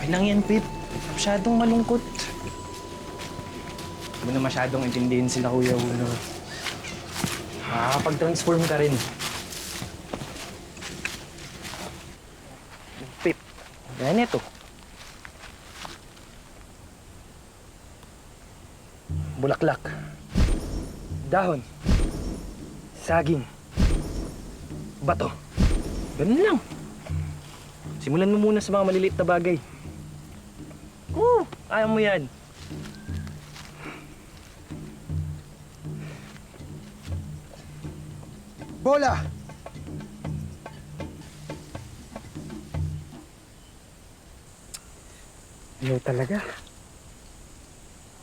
Okay lang yan, Pip. Masyadong malungkot. Hindi mo na masyadong intindihin sila, Kuya Uno. Makakapag-transform ka rin. Pip, yan ito. Bulaklak. Dahon. Saging. Bato. Ganun lang. Simulan mo muna sa mga maliliit na bagay. Kaya mo yan. Bola! Ayaw talaga.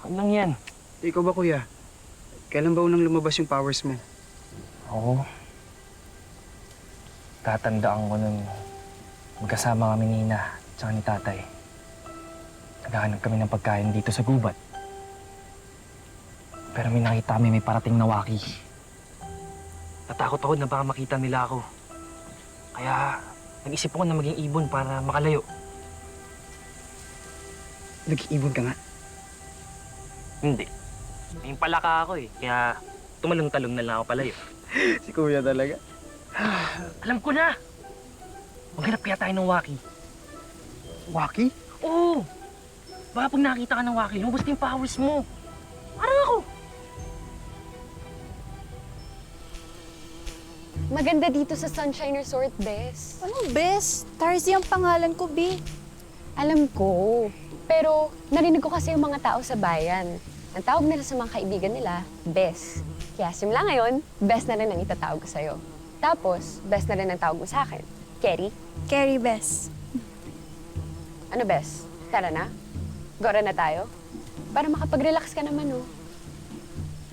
Ano lang yan? Ikaw ba, kuya? Kailan ba unang lumabas yung powers mo? Oo. Tatandaan ko nun, magkasama kami ni Ina at ni Tatay. Naghahanap kami ng pagkain dito sa gubat. Pero may nakita kami may parating na waki. Natakot ako na baka makita nila ako. Kaya nag-isip ako na maging ibon para makalayo. Nag-iibon ka nga. Hindi. May palaka ako eh. Kaya tumalong-talong na lang ako palayo. Si kuya talaga. Alam ko na! Maghanap kaya tayo ng waki. Waki? Oo! Baka pag nakita ka ng waki, lumabas na yung powers mo. Parang ako. Maganda dito sa Sunshine Resort, Bes. Ano, Bes? Tarzi ang pangalan ko, Bi. Alam ko. Pero narinig ko kasi yung mga tao sa bayan. Ang tawag nila sa mga kaibigan nila, Bes. Kaya simula ngayon, Bes na rin ang itatawag ko sa'yo. Tapos, Bes na rin ang tawag mo sa akin. Kerry? Kerry, Bes. Ano, Bes? Tara na? Gora na tayo? Para makapag-relax ka naman, oh.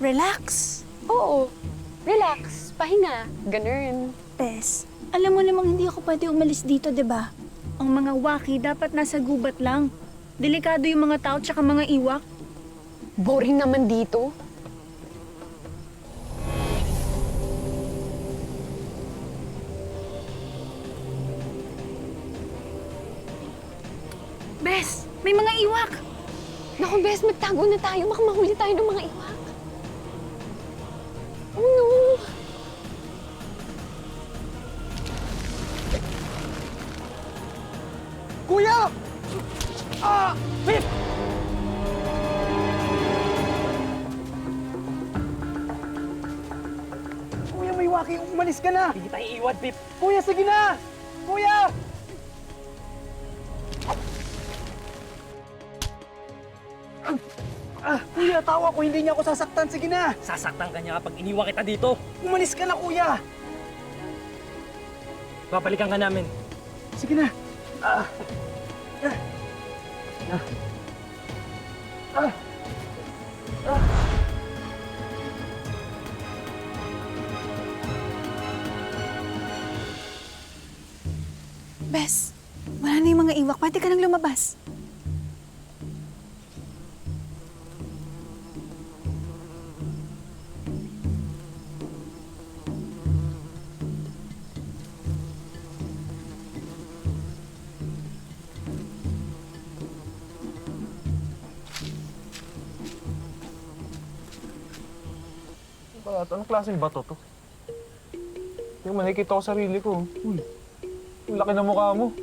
Relax. Oo. Relax. Pahinga. Ganun. Bes, alam mo namang hindi ako pwede umalis dito, di ba? Ang mga waki dapat nasa gubat lang. Delikado yung mga tao tsaka mga iwak. Boring naman dito. Bes, may mga iwak. Naku, Bes, magtago na tayo. Baka mahuli tayo ng mga iwak. Oh, no. Kuya! Pip! Kuya, may waki. Umalis ka na! Hindi tayo iiwan, Pip. Kuya, sige na! Kuya! Kuya, tawa ko. Hindi niya ako sasaktan. Sige na! Sasaktan ka niya kapag iniwan kita dito. Umalis ka na, kuya! Babalikan ka namin. Sige na. Bes, wala na yung mga iwak. Pwede ka nang lumabas. Anong klaseng bato to? Yung makikita ko sarili ko. Uy, ang laki ng mukha mo.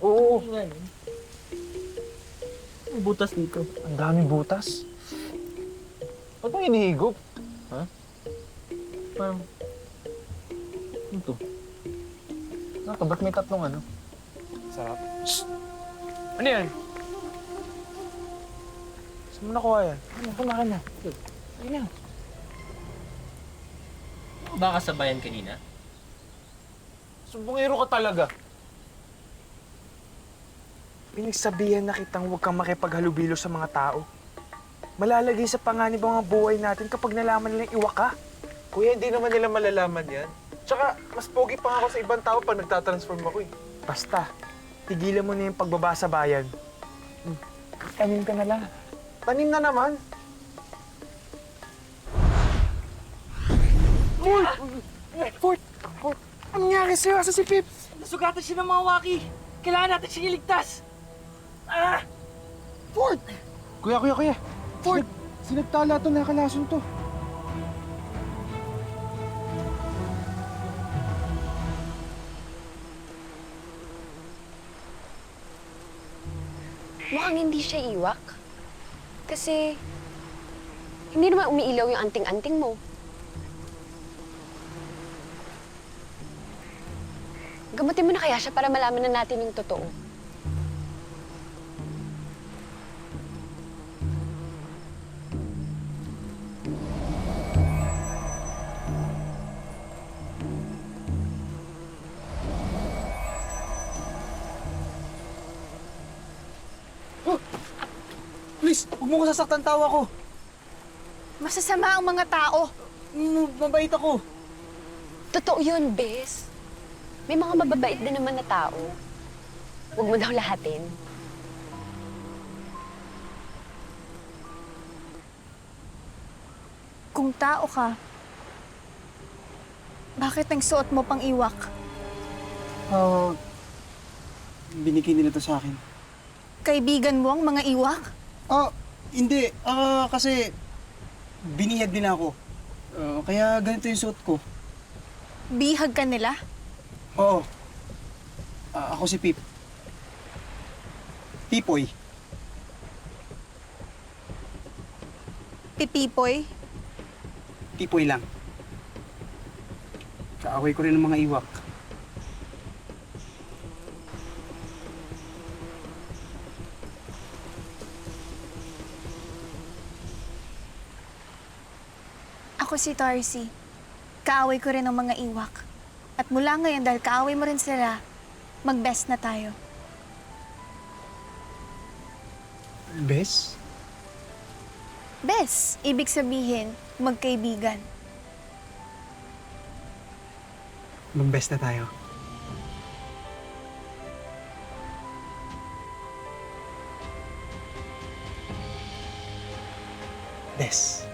Oo. May butas dito. Ang daming butas. Ba't mo hinihigop? Ha? Parang... Ano to? Ano to? Ba't may tatlong ano? Sarap. Shhh! Ano yan? Saan mo nakuha yan? Ano? Kumakan na. Ayun na. Baka sa bayan kanina? Sumbongero ka talaga. Pinagsabihan na kitang huwag kang makipaghalubilo sa mga tao. Malalagay sa panganib ang mga buhay natin kapag nalaman nilang iwak ka. Kuya, hindi naman nila malalaman yan. Tsaka, mas pogi pa nga ako sa ibang tao pag nagtatransform ako eh. Basta, tigilan mo na yung pagbaba sa bayan. Tanim ka na lang. Tanim na naman. Fort! Anong nangyari sa'yo? Asa si Pip? Nasugatan siya ng mga waki. Kailangan natin siya iligtas! Ah! Ford! Kuya! Ford! Sinagtala to, nakalason to. Mukhang hindi siya iwak. Kasi, hindi naman umiilaw yung anting-anting mo. Gamutin mo na kaya siya para malaman na natin yung totoo. Please, huwag mo ko sasaktan, tawa ko. Masasama ang mga tao. Mabait ako. Totoo yun, Bes. May mga mababait din naman na tao. Huwag mo daw lahatin. Kung tao ka, bakit nagsuot mo pang iwak? Binigay nila to sa akin. Kaibigan mo ang mga iwak? Hindi. Kasi binihag nila ako. Kaya ganito yung suot ko. Bihag ka nila? Oo. Ako si Pip. Pipoy. Pipipoy? Pipoy lang. Kaaway ko rin ng mga iwak. Ako si Tarsi. Kaaway ko rin ng mga iwak. At mula ngayon, dahil kaaway mo rin sila, mag-best na tayo. Bes? Best, ibig sabihin, magkaibigan. Mag-best na tayo. Bes.